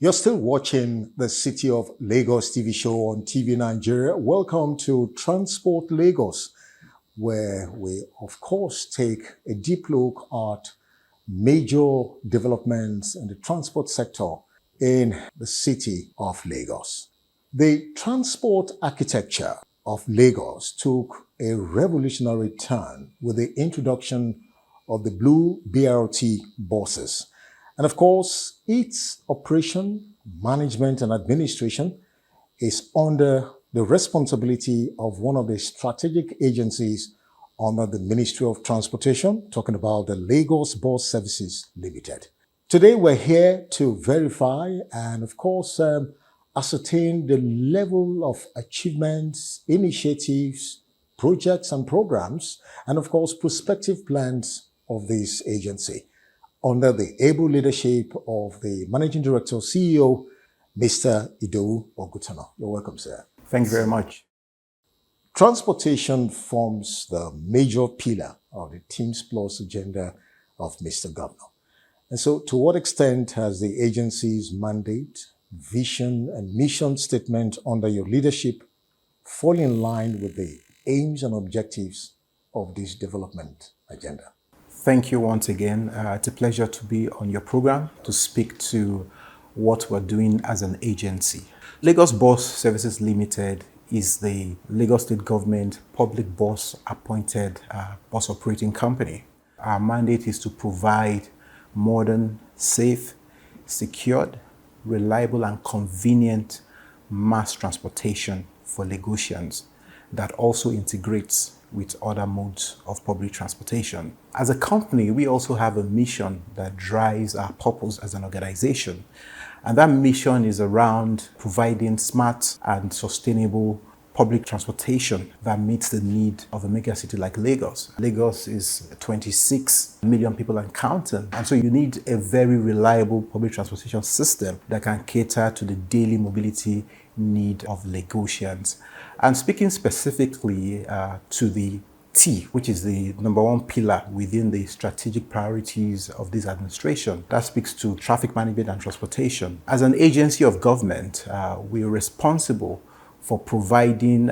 You're still watching the City of Lagos TV show on TV Nigeria. Welcome to Transport Lagos, where we, of course, take a deep look at major developments in the transport sector in the City of Lagos. The transport architecture of Lagos took a revolutionary turn with the introduction of the blue BRT buses. And of course, its operation, management, and administration is under the responsibility of one of the strategic agencies under the Ministry of Transportation, talking about the Lagos Bus Services Limited. Today, we're here to verify and, of course, ascertain the level of achievements, initiatives, projects, and programs, and, of course, prospective plans of this agency, under the able leadership of the Managing Director, CEO, Mr. Oyedepo. You're welcome, sir. Thank you very much. Transportation forms the major pillar of the Teams Plus agenda of Mr. Governor. And so, to what extent has the agency's mandate, vision, and mission statement under your leadership fall in line with the aims and objectives of this development agenda? Thank you once again. It's a pleasure to be on your program to speak to what we're doing as an agency. Lagos Bus Services Limited is the Lagos State Government public bus appointed bus operating company. Our mandate is to provide modern, safe, secured, reliable, and convenient mass transportation for Lagosians that also integrates with other modes of public transportation. As a company, we also have a mission that drives our purpose as an organization. And that mission is around providing smart and sustainable public transportation that meets the need of a mega city like Lagos. Lagos is 26 million people and counting. And so you need a very reliable public transportation system that can cater to the daily mobility need of Lagosians. And speaking specifically to the T, which is the number one pillar within the strategic priorities of this administration, that speaks to traffic management and transportation. As an agency of government, we are responsible for providing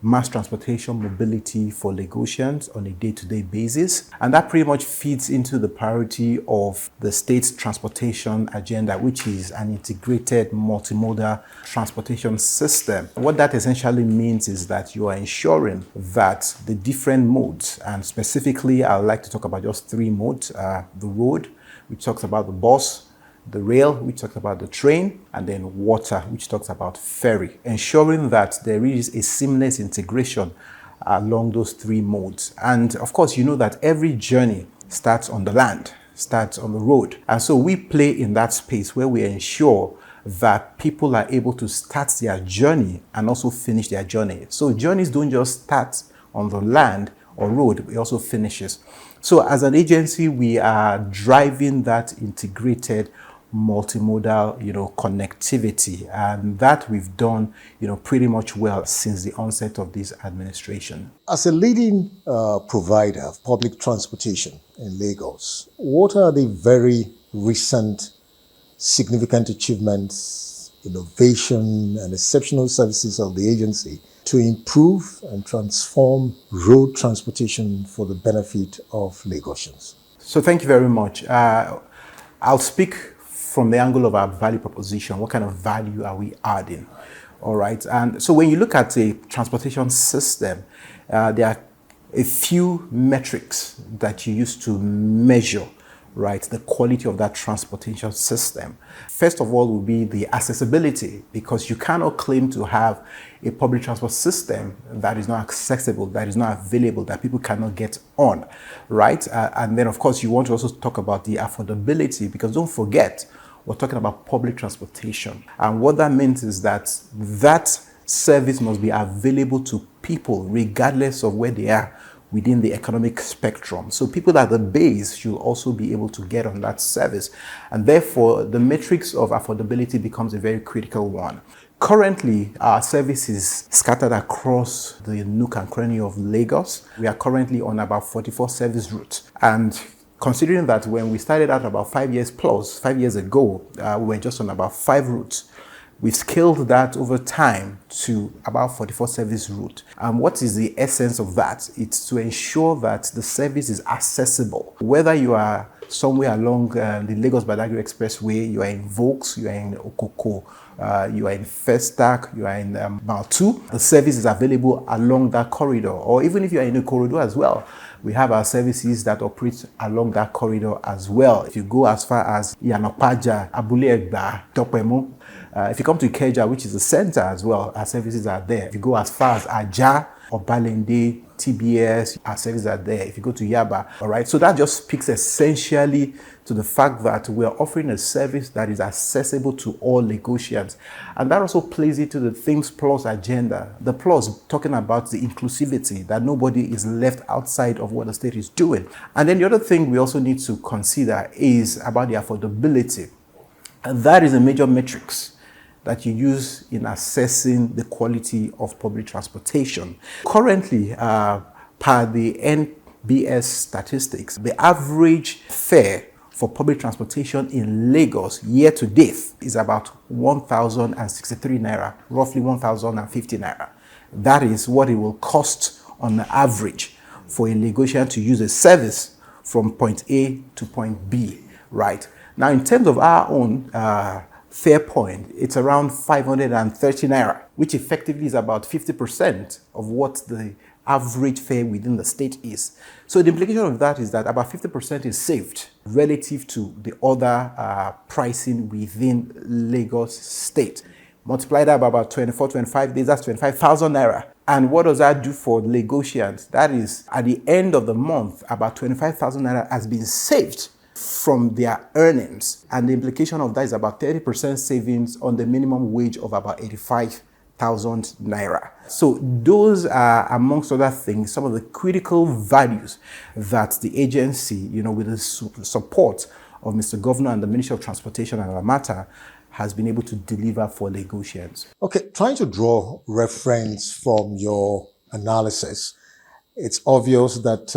mass transportation mobility for Lagosians on a day-to-day basis. And that pretty much feeds into the priority of the state's transportation agenda, which is an integrated multimodal transportation system. What that essentially means is that you are ensuring that the different modes, and specifically I would like to talk about just three modes, the road, which talks about the bus, the rail, which talks about the train, and then water, which talks about ferry, ensuring that there is a seamless integration along those three modes. And of course, you know that every journey starts on the land, starts on the road. And so we play in that space where we ensure that people are able to start their journey and also finish their journey. So journeys don't just start on the land or road, it also finishes. So as an agency, we are driving that integrated multimodal, connectivity, and that we've done, pretty much well since the onset of this administration. As a leading provider of public transportation in Lagos, what are the very recent significant achievements, innovation, and exceptional services of the agency to improve and transform road transportation for the benefit of Lagosians? So thank you very much. I'll speak from the angle of our value proposition. What kind of value are we adding? All right. And so when you look at a transportation system, there are a few metrics that you use to measure, right, the quality of that transportation system. First of all will be the accessibility, because you cannot claim to have a public transport system that is not accessible, that is not available, that people cannot get on, right? And then, of course, you want to also talk about the affordability, because don't forget, we're talking about public transportation. And what that means is that that service must be available to people regardless of where they are within the economic spectrum. So people at the base should also be able to get on that service. And therefore, the metrics of affordability becomes a very critical one. Currently, our service is scattered across the nook and cranny of Lagos. We are currently on about 44 service routes. And Considering that when we started out about 5 years ago, we were just on about 5 routes. We've scaled that over time to about 44 service routes. What is the essence of that? It's to ensure that the service is accessible. Whether you are somewhere along the Lagos-Badagry Expressway, you are in Vokes, you are in Okoko, you are in Festac, you are in Mile 2, the service is available along that corridor. Or even if you are in a corridor as well, we have our services that operate along that corridor as well. If you go as far as Yanopaja, Abule Egba, Topemo, if you come to Ikeja, which is the center as well, our services are there. If you go as far as Aja, Obalende, TBS, our services are there. If you go to Yaba, all right. So that just speaks essentially to the fact that we are offering a service that is accessible to all Lagosians. And that also plays into the Things Plus agenda. The plus talking about the inclusivity, that nobody is left outside of what the state is doing. And then the other thing we also need to consider is about the affordability. And that is a major metrics that you use in assessing the quality of public transportation. Currently, per the NBS statistics, the average fare for public transportation in Lagos year to date is about 1,063 naira, roughly 1,050 naira. That is what it will cost on the average for a Lagosian to use a service from point A to point B, right? Now, in terms of our own fare point, it's around 530 naira, which effectively is about 50% of what the average fare within the state is. So the implication of that is that about 50% is saved relative to the other pricing within Lagos state. Multiply that by about 24, 25 days, that's 25,000 naira. And what does that do for Lagosians? That is, at the end of the month, about 25,000 naira has been saved from their earnings. And the implication of that is about 30% savings on the minimum wage of about 85,000 naira. So those are, amongst other things, some of the critical values that the agency, with the support of Mr. Governor and the Ministry of Transportation and Alamata, has been able to deliver for Lagosians. Okay, trying to draw reference from your analysis, it's obvious that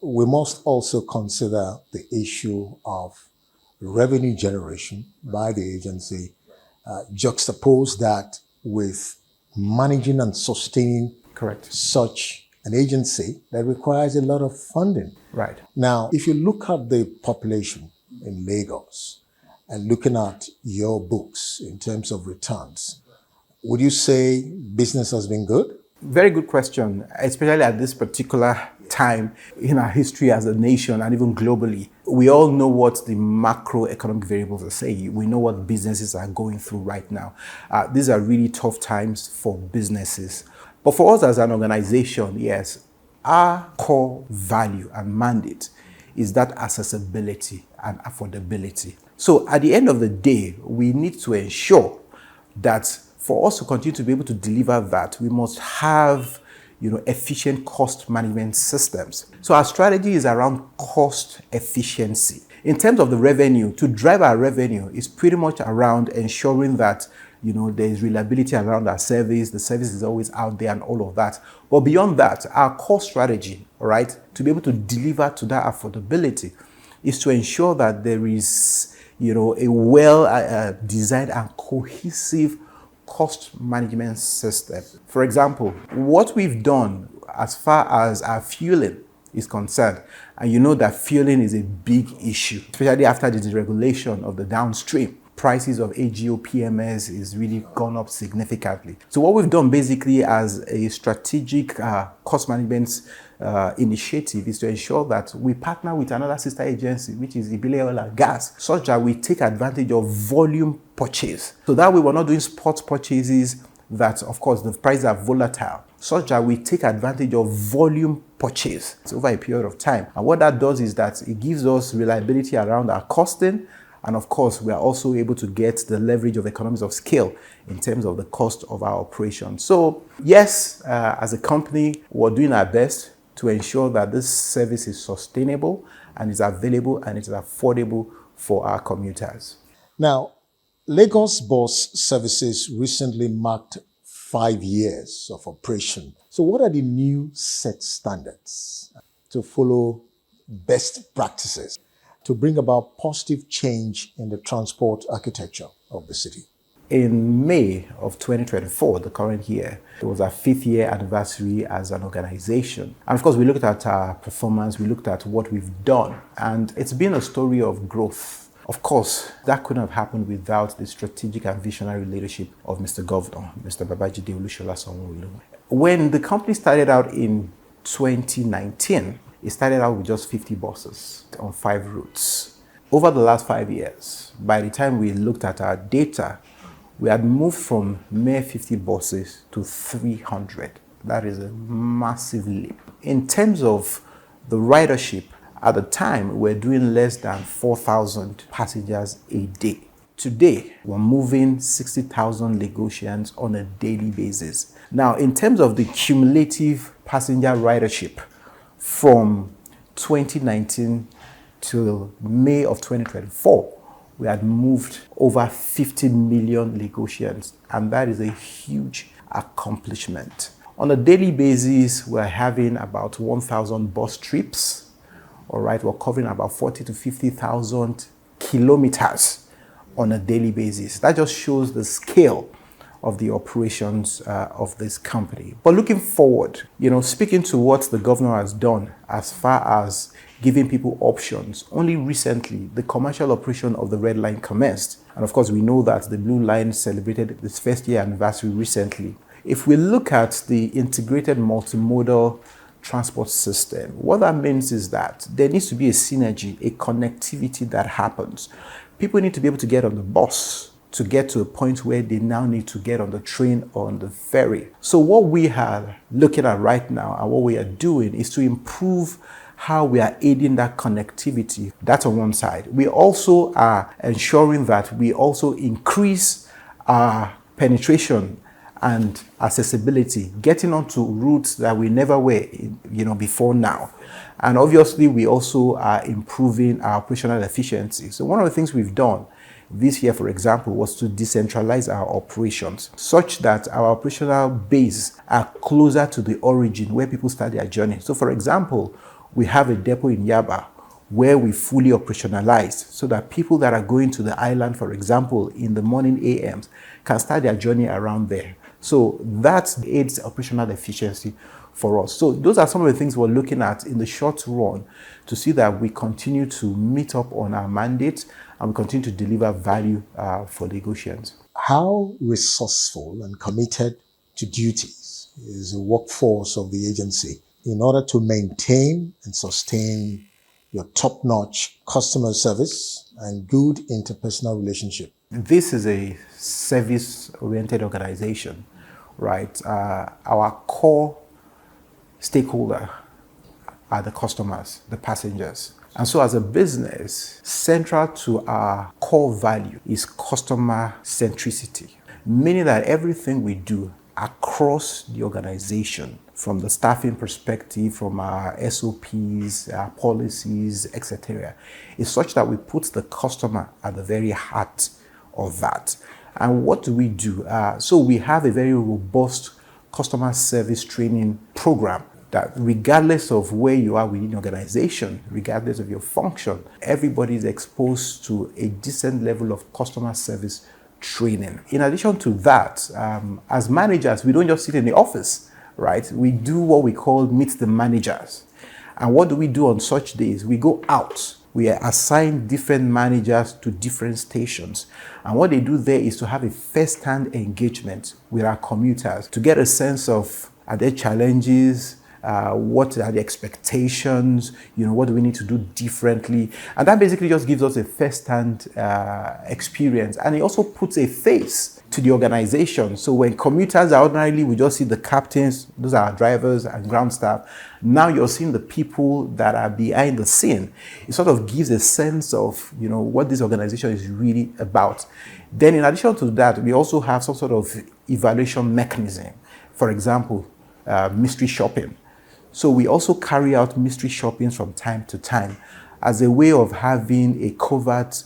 we must also consider the issue of revenue generation by the agency, juxtapose that with managing and sustaining Correct. such an agency that requires a lot of funding. Right. Now, if you look at the population in Lagos and looking at your books in terms of returns, would you say business has been good? Very good question, especially at this particular time in our history as a nation and even globally. We all know what the macroeconomic variables are saying. We know what businesses are going through right now. These are really tough times for businesses. But for us as an organization, yes, our core value and mandate is that accessibility and affordability. So at the end of the day, we need to ensure that for us to continue to be able to deliver that, we must have, efficient cost management systems. So our strategy is around cost efficiency. In terms of the revenue, to drive our revenue is pretty much around ensuring that, there is reliability around our service, the service is always out there and all of that. But beyond that, our core strategy, all right, to be able to deliver to that affordability is to ensure that there is, a well designed and cohesive cost management system. For example, what we've done as far as our fueling is concerned, and you know that fueling is a big issue, especially after the deregulation of the downstream. Prices of AGO, PMS is really gone up significantly. So what we've done basically as a strategic cost management initiative is to ensure that we partner with another sister agency, which is Ibile Oil and Gas, such that we take advantage of volume purchase. So that way we're not doing spot purchases that, of course, the prices are volatile, such that we take advantage of volume purchase over a period of time. And what that does is that it gives us reliability around our costing. And of course, we are also able to get the leverage of economies of scale in terms of the cost of our operation. So yes, as a company, we're doing our best to ensure that this service is sustainable and is available and it is affordable for our commuters. Now, Lagos Bus Services recently marked 5 years of operation. So what are the new set standards to follow best practices to bring about positive change in the transport architecture of the city. In May of 2024, the current year, it was our 5th year anniversary as an organization. And of course, we looked at our performance, we looked at what we've done, and it's been a story of growth. Of course, that couldn't have happened without the strategic and visionary leadership of Mr. Governor, Mr. Babajide Olushola Sanwo-Olu. When the company started out in 2019, it started out with just 50 buses on 5 routes. Over the last 5 years, by the time we looked at our data, we had moved from mere 50 buses to 300. That is a massive leap. In terms of the ridership, at the time, we're doing less than 4,000 passengers a day. Today, we're moving 60,000 Lagosians on a daily basis. Now, in terms of the cumulative passenger ridership from 2019 till May of 2024, we had moved over 50 million Lagosians, and that is a huge accomplishment. On a daily basis, we're having about 1,000 bus trips. All right, we're covering about 40 to 50,000 kilometers on a daily basis. That just shows the scale of the operations of this company. But looking forward, speaking to what the governor has done as far as giving people options, only recently the commercial operation of the Red Line commenced. And of course, we know that the Blue Line celebrated its 1st year anniversary recently. If we look at the integrated multimodal transport system, what that means is that there needs to be a synergy, a connectivity that happens. People need to be able to get on the bus to get to a point where they now need to get on the train or on the ferry. So what we are looking at right now and what we are doing is to improve how we are aiding that connectivity. That's on one side. We also are ensuring that we also increase our penetration and accessibility, getting onto routes that we never were, before now. And obviously, we also are improving our operational efficiency. So one of the things we've done this year, for example, was to decentralize our operations such that our operational base are closer to the origin where people start their journey. So for example, we have a depot in Yaba where we fully operationalize so that people that are going to the island, for example, in the morning AMs can start their journey around there. So that aids operational efficiency for us. So those are some of the things we're looking at in the short run to see that we continue to meet up on our mandate and we continue to deliver value for Lagosians. How resourceful and committed to duties is the workforce of the agency in order to maintain and sustain your top-notch customer service and good interpersonal relationship? This is a service-oriented organization, right? Our core stakeholder are the customers, the passengers. And so as a business, central to our core value is customer centricity, meaning that everything we do across the organization, from the staffing perspective, from our SOPs, our policies, etc., is such that we put the customer at the very heart of that. And what do we do? So we have a very robust customer service training program that regardless of where you are within the organization, regardless of your function, everybody is exposed to a decent level of customer service training. In addition to that, as managers, we don't just sit in the office, right? We do what we call meet the managers. And what do we do on such days? We go out. We assign different managers to different stations. And what they do there is to have a first-hand engagement with our commuters to get a sense of, are there challenges? What are the expectations? What do we need to do differently? And that basically just gives us a first-hand experience. And it also puts a face to the organization. So when commuters are ordinarily, we just see the captains, those are our drivers and ground staff. Now you're seeing the people that are behind the scene. It sort of gives a sense of, what this organization is really about. Then in addition to that, we also have some sort of evaluation mechanism. For example, mystery shopping. So we also carry out mystery shoppings from time to time as a way of having a covert,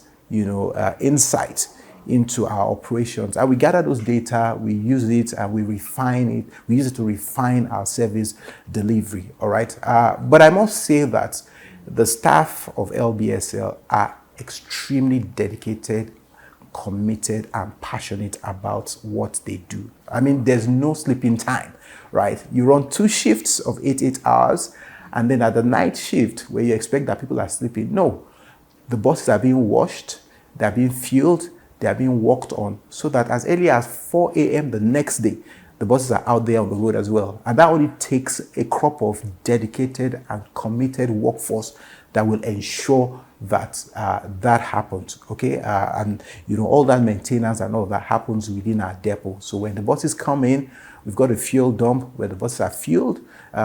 insight into our operations. And we gather those data, we use it, and we refine it. We use it to refine our service delivery, all right? But I must say that The staff of LBSL are extremely dedicated, committed, and passionate about what they do. I mean, there's no sleeping time, right? You run 2 shifts of 8 hours, and then at the night shift, where you expect that people are sleeping, no. The buses are being washed, they're being fueled, they're being worked on, so that as early as 4 a.m. the next day, the buses are out there on the road as well. And that only takes a crop of dedicated and committed workforce that will ensure that that happens, okay? And all that maintenance and all that happens within our depot. So when the buses come in, we've got a fuel dump where the buses are fueled.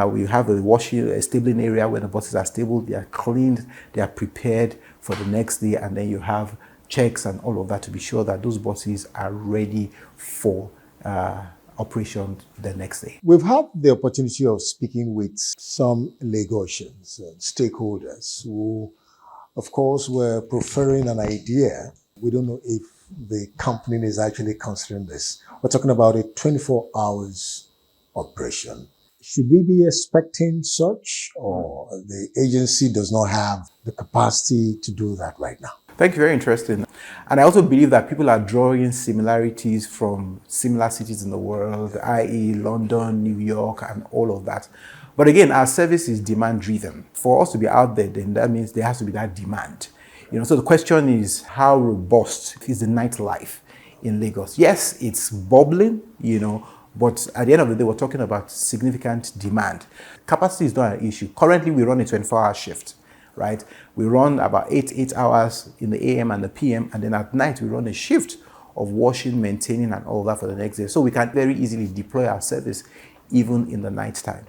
We have a stabling area where the buses are stable. They are cleaned, they are prepared for the next day, and then you have checks and all of that to be sure that those buses are ready for operation the next day. We've had the opportunity of speaking with some Lagosians, stakeholders who, of course, were preferring an idea. We don't know if the company is actually considering this. We're talking about a 24 hours operation. Should we be expecting such, or the agency does not have the capacity to do that right now? Thank you, very interesting. And I also believe that people are drawing similarities from similar cities in the world, i.e. London, New York, and all of that. But again, our service is demand driven. For us to be out there, then that means there has to be that demand. So the question is, how robust is the nightlife in Lagos? Yes, it's bubbling, but at the end of the day, we're talking about significant demand. Capacity is not an issue. Currently, we run a 24-hour shift, right? We run about 8 hours in the AM and the PM, and then at night, we run a shift of washing, maintaining, and all that for the next day. So we can very easily deploy our service even in the night time.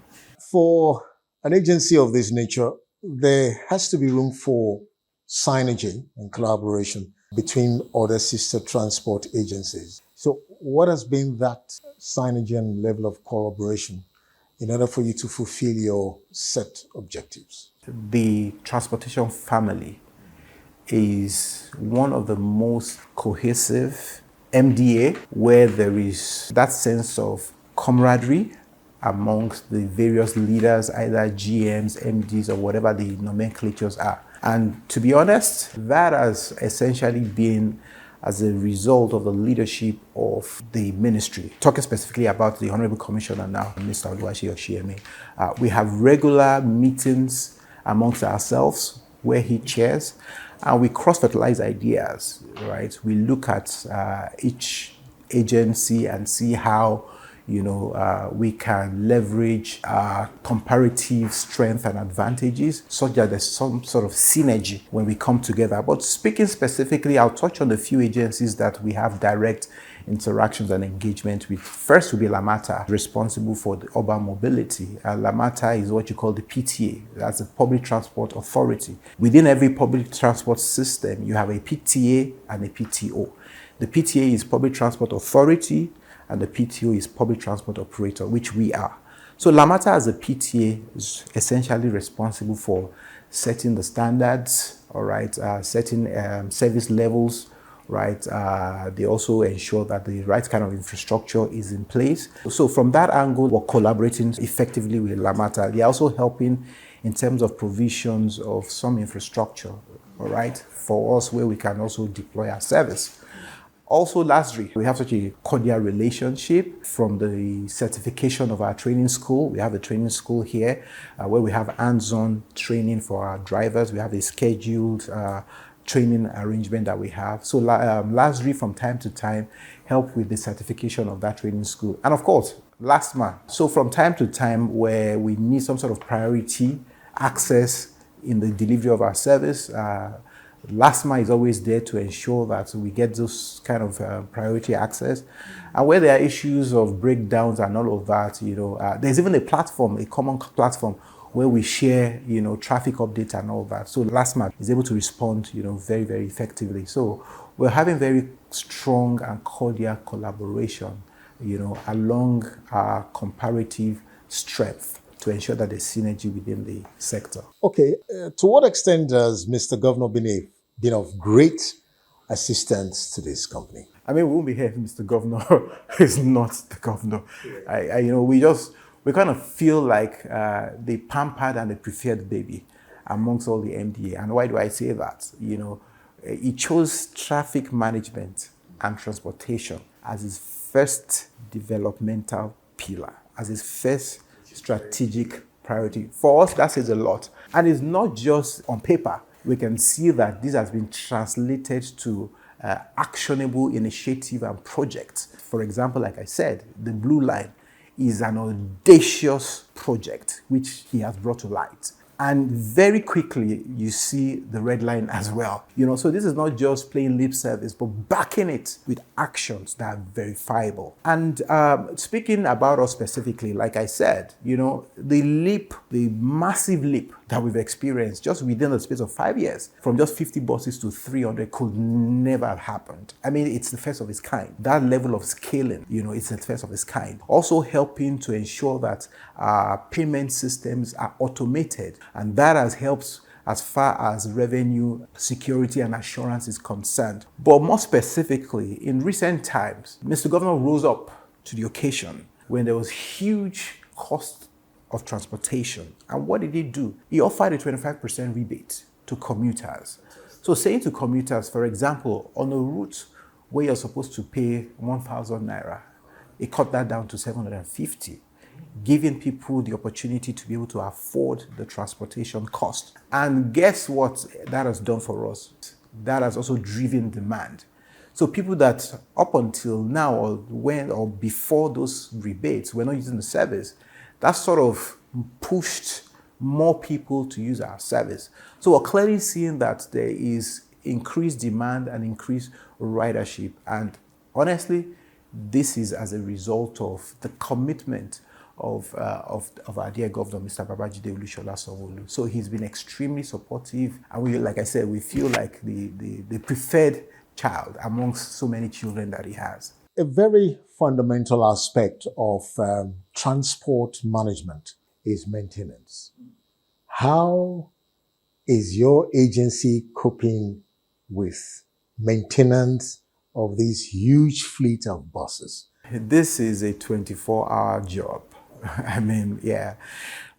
For an agency of this nature, there has to be room for synergy and collaboration between other sister transport agencies. So what has been that synergy and level of collaboration in order for you to fulfill your set objectives? The transportation family is one of the most cohesive MDA, where there is that sense of camaraderie amongst the various leaders, either GMs, MDs, or whatever the nomenclatures are. And to be honest, that has essentially been as a result of the leadership of the ministry. Talking specifically about the Honorable Commissioner now, Mr. Oluwaseyi Oshiyemi, we have regular meetings amongst ourselves where he chairs, and we cross-fertilize ideas, right? We look at each agency and see how we can leverage our comparative strength and advantages such that there's some sort of synergy when we come together. But speaking specifically, I'll touch on a few agencies that we have direct interactions and engagement with. First will be Lamata, responsible for the urban mobility. Lamata is what you call the PTA, that's the Public Transport Authority. Within every public transport system, you have a PTA and a PTO. The PTA is Public Transport Authority, and the PTO is Public Transport Operator, which we are. So Lamata as a PTA is essentially responsible for setting the standards, all right, setting service levels, right? They also ensure that the right kind of infrastructure is in place. So from that angle, we're collaborating effectively with Lamata. They're also helping in terms of provisions of some infrastructure, all right, for us where we can also deploy our service. Also, lastly, we have such a cordial relationship from the certification of our training school. We have a training school here where we have hands-on training for our drivers. We have a scheduled training arrangement that we have. So lastly, from time to time, help with the certification of that training school. And of course, last man. So from time to time where we need some sort of priority access in the delivery of our service, LASMA is always there to ensure that we get those kind of priority access. And where there are issues of breakdowns and all of that, there's even a platform, a common platform where we share, traffic updates and all that. So LASMA is able to respond, very, very effectively. So we're having very strong and cordial collaboration, along our comparative strength to ensure that there's synergy within the sector. Okay, to what extent has Mr. Governor been of great assistance to this company? I mean, we won't be here if Mr. Governor is not the governor. We kind of feel like the pampered and the preferred baby. amongst all the MDA. And why do I say that? It chose traffic management and transportation as its first developmental pillar, as its first strategic priority. For us, that says a lot. And it's not just on paper. We can see that this has been translated to actionable initiative and projects. For example, like I said, the Blue Line is an audacious project which he has brought to light. And very quickly, you see the red line as well. So this is not just plain lip service, but backing it with actions that are verifiable. And speaking about us specifically, like I said, the massive leap that we've experienced just within the space of 5 years, from just 50 buses to 300, could never have happened. I mean, it's the first of its kind. That level of scaling, it's the first of its kind. Also helping to ensure that our payment systems are automated. And that has helped as far as revenue security and assurance is concerned. But more specifically, in recent times, Mr. Governor rose up to the occasion when there was huge cost of transportation. And what did he do? He offered a 25% rebate to commuters. So saying to commuters, for example, on a route where you're supposed to pay 1,000 naira, he cut that down to 750. Giving people the opportunity to be able to afford the transportation cost. And guess what that has done for us? That has also driven demand. So people that up until now or before those rebates were not using the service, that sort of pushed more people to use our service. So we're clearly seeing that there is increased demand and increased ridership. And honestly, this is as a result of the commitment of our dear governor, Mr. Babajide Olusola Sanwo-Olu. So he's been extremely supportive, and we, like I said, we feel like the preferred child amongst so many children that he has. A very fundamental aspect of transport management is maintenance. How is your agency coping with maintenance of this huge fleet of buses? This is a 24-hour job. I mean, yeah.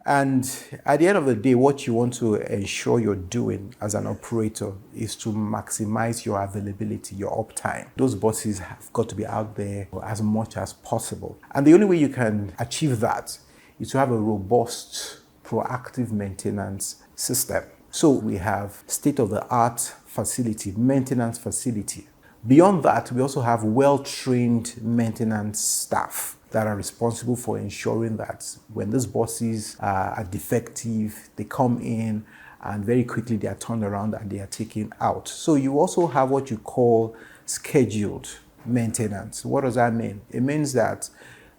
And at the end of the day, what you want to ensure you're doing as an operator is to maximize your availability, your uptime. Those buses have got to be out there as much as possible. And the only way you can achieve that is to have a robust, proactive maintenance system. So we have state-of-the-art facility, maintenance facility. Beyond that, we also have well-trained maintenance staff that are responsible for ensuring that when these buses are defective, they come in and very quickly they are turned around and they are taken out. So you also have what you call scheduled maintenance. What does that mean? It means that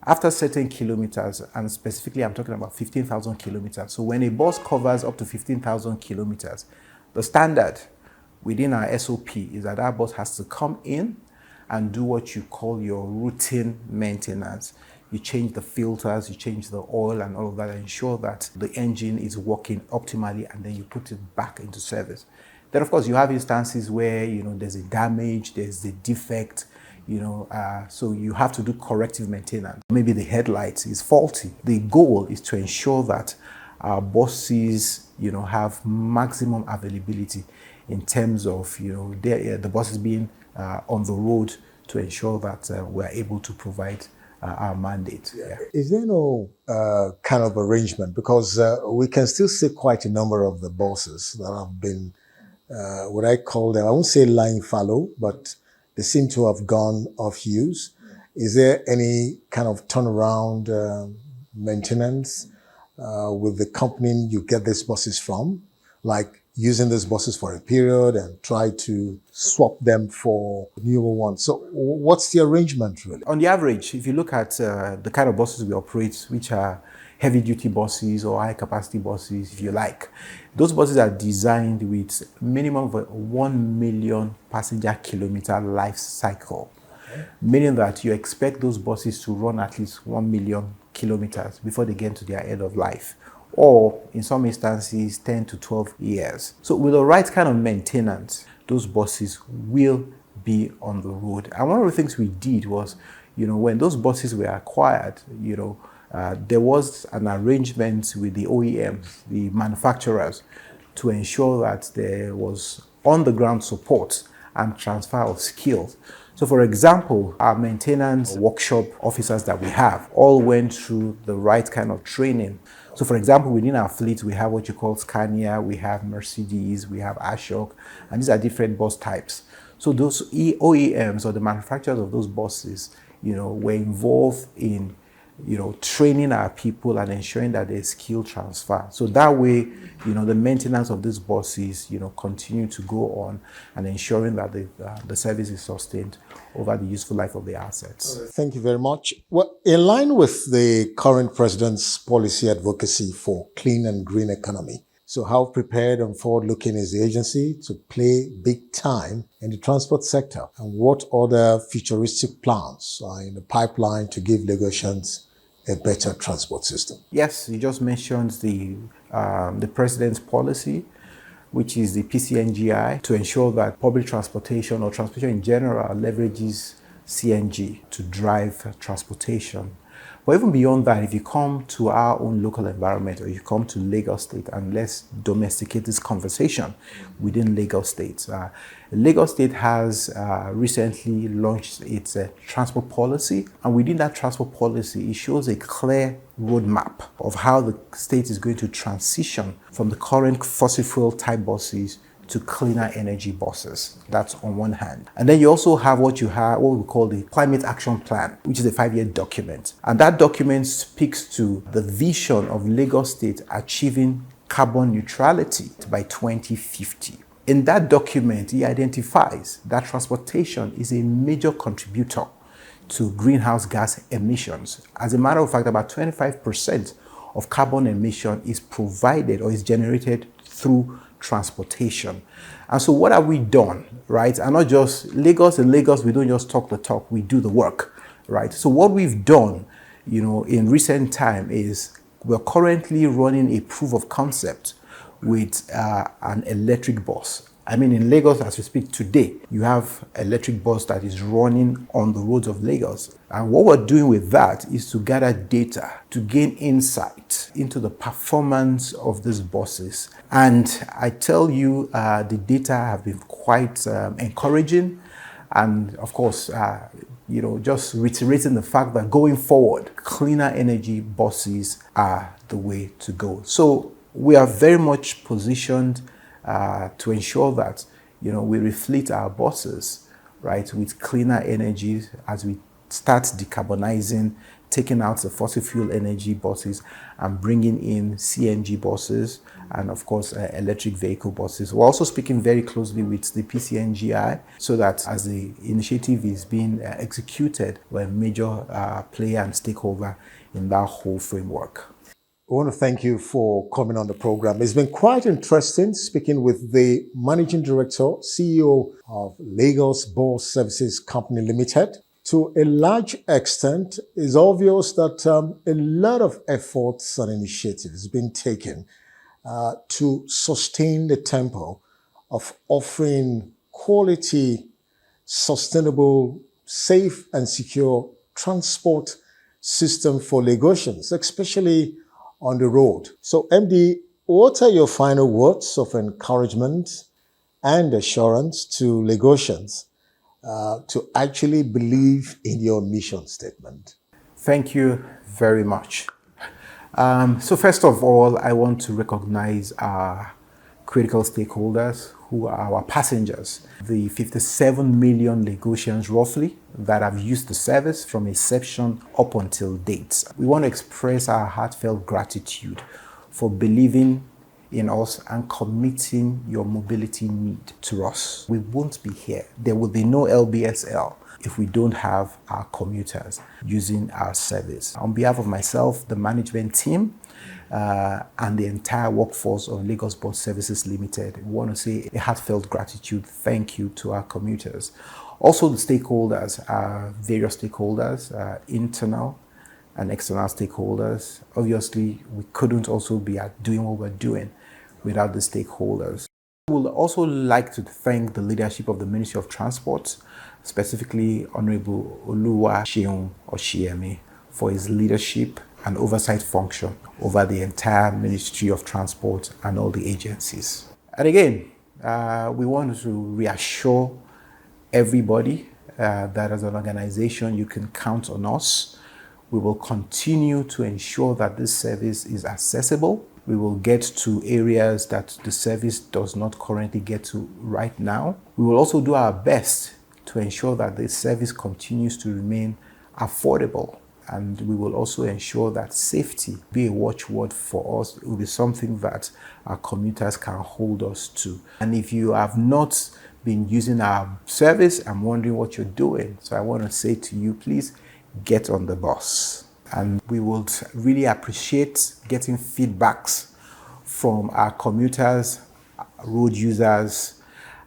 after certain kilometers, and specifically I'm talking about 15,000 kilometers. So when a bus covers up to 15,000 kilometers, the standard within our SOP is that bus has to come in and do what you call your routine maintenance. You change the filters, you change the oil and all of that, and ensure that the engine is working optimally, and then you put it back into service. Then of course you have instances where there's a damage, there's a defect, so you have to do corrective maintenance. Maybe the headlight is faulty. The goal is to ensure that our buses have maximum availability in terms of the buses being on the road, to ensure that we're able to provide our mandate. Yeah. Is there no kind of arrangement? Because we can still see quite a number of the buses that have been, what I call them, I won't say lying fallow, but they seem to have gone off use. Is there any kind of turnaround maintenance with the company you get these buses from? Like using these buses for a period and try to swap them for newer ones. So what's the arrangement really? On the average, if you look at the kind of buses we operate, which are heavy duty buses or high capacity buses, if you like, those buses are designed with minimum of 1 million passenger kilometer life cycle. Okay. Meaning that you expect those buses to run at least 1 million kilometers before they get to their end of life, or in some instances 10 to 12 years. So with the right kind of maintenance, those buses will be on the road. And one of the things we did was, when those buses were acquired, there was an arrangement with the OEMs, the manufacturers, to ensure that there was on-the-ground support and transfer of skills. So for example, our maintenance workshop officers that we have all went through the right kind of training. So for example, within our fleet, we have what you call Scania, we have Mercedes, we have Ashok, and these are different bus types. So those OEMs, or the manufacturers of those buses, were involved in training our people and ensuring that there's skill transfer. So that way, the maintenance of these buses, continue to go on and ensuring that the service is sustained over the useful life of the assets. Thank you very much. Well, in line with the current president's policy advocacy for clean and green economy, so how prepared and forward-looking is the agency to play big time in the transport sector? And what other futuristic plans are in the pipeline to give Lagosians a better transport system? Yes, you just mentioned the president's policy, which is the PCNGI, to ensure that public transportation or transportation in general leverages CNG to drive transportation. But even beyond that, if you come to our own local environment, or you come to Lagos State, and let's domesticate this conversation within Lagos State. Lagos State has recently launched its transport policy, and within that transport policy, it shows a clear roadmap of how the state is going to transition from the current fossil fuel type buses to cleaner energy buses. That's on one hand. And then you also have what we call the Climate Action Plan, which is a 5-year document. And that document speaks to the vision of Lagos State achieving carbon neutrality by 2050. In that document, he identifies that transportation is a major contributor to greenhouse gas emissions. As a matter of fact, about 25% of carbon emission is provided or is generated through transportation. And so what have we done, right? And not just Lagos. In Lagos, we don't just talk the talk, we do the work, right? So what we've done, in recent time is we're currently running a proof of concept with an electric bus. I mean, in Lagos, as we speak today, you have electric bus that is running on the roads of Lagos. And what we're doing with that is to gather data, to gain insight into the performance of these buses. And I tell you, the data have been quite encouraging. And of course, just reiterating the fact that going forward, cleaner energy buses are the way to go. So we are very much positioned to ensure that we refleet our buses, right, with cleaner energy as we start decarbonizing, taking out the fossil fuel energy buses and bringing in CNG buses and of course electric vehicle buses. We're also speaking very closely with the PCNGI so that as the initiative is being executed, we're a major player and stakeholder in that whole framework. I want to thank you for coming on the program. It's been quite interesting speaking with the Managing Director, CEO of Lagos Bus Services Company Limited. To a large extent, it's obvious that a lot of efforts and initiatives have been taken to sustain the tempo of offering quality, sustainable, safe and secure transport system for Lagosians, especially on the road. So, MD, what are your final words of encouragement and assurance to Lagosians to actually believe in your mission statement? Thank you very much. So first of all, I want to recognize our critical stakeholders who are our passengers, the 57 million Lagosians roughly that have used the service from inception up until date. We want to express our heartfelt gratitude for believing in us and committing your mobility need to us. We won't be here. There will be no LBSL if we don't have our commuters using our service. On behalf of myself, the management team, and the entire workforce of Lagos Bus Services Limited, we want to say a heartfelt gratitude. Thank you to our commuters. Also the stakeholders, various stakeholders, internal and external stakeholders. Obviously, we couldn't also be doing what we're doing without the stakeholders. We would also like to thank the leadership of the Ministry of Transport, specifically Honorable Oluwaseun Oshiemi, for his leadership an oversight function over the entire Ministry of Transport and all the agencies. And again, we want to reassure everybody that as an organization, you can count on us. We will continue to ensure that this service is accessible. We will get to areas that the service does not currently get to right now. We will also do our best to ensure that the service continues to remain affordable. And we will also ensure that safety be a watchword for us. It will be something that our commuters can hold us to. And if you have not been using our service, I'm wondering what you're doing. So I want to say to you, please get on the bus. And we would really appreciate getting feedbacks from our commuters, road users,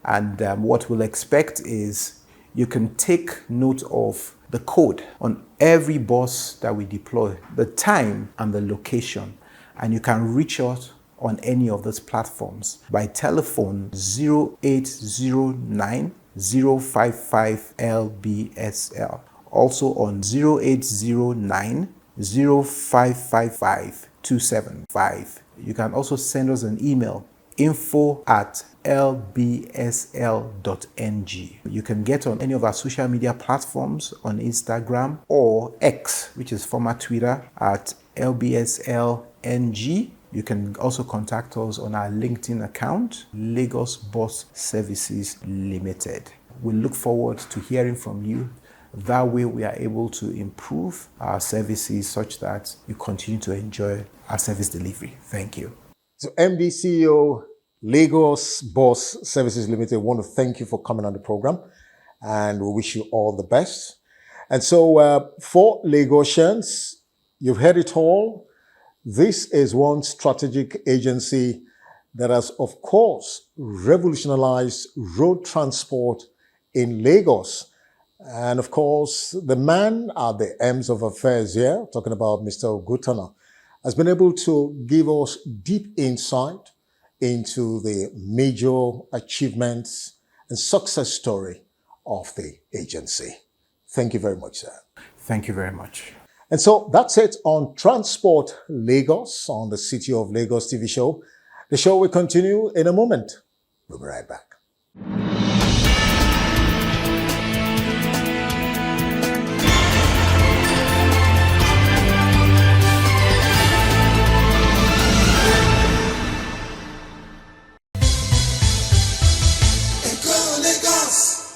and what we'll expect is you can take note of the code on every bus that we deploy, the time and the location, and you can reach us on any of those platforms by telephone 0809 055 LBSL, also on 0809 0555 275. You can also send us an email, info@lbsl.ng. You can get on any of our social media platforms on Instagram or X, which is former Twitter, at LBSLNG. You can also contact us on our LinkedIn account, Lagos Bus Services Limited. We look forward to hearing from you. That way we are able to improve our services such that you continue to enjoy our service delivery. Thank you. So MD CEO, Lagos Bus Services Limited, want to thank you for coming on the program, and we wish you all the best. And so for Lagosians, you've heard it all. This is one strategic agency that has, of course, revolutionized road transport in Lagos. And of course, the man at the ends of affairs here, talking about Mr. Ogutana, has been able to give us deep insight into the major achievements and success story of the agency. Thank you very much, sir. Thank you very much. And so that's it on Transport Lagos on the City of Lagos TV show. The show will continue in a moment. We'll be right back.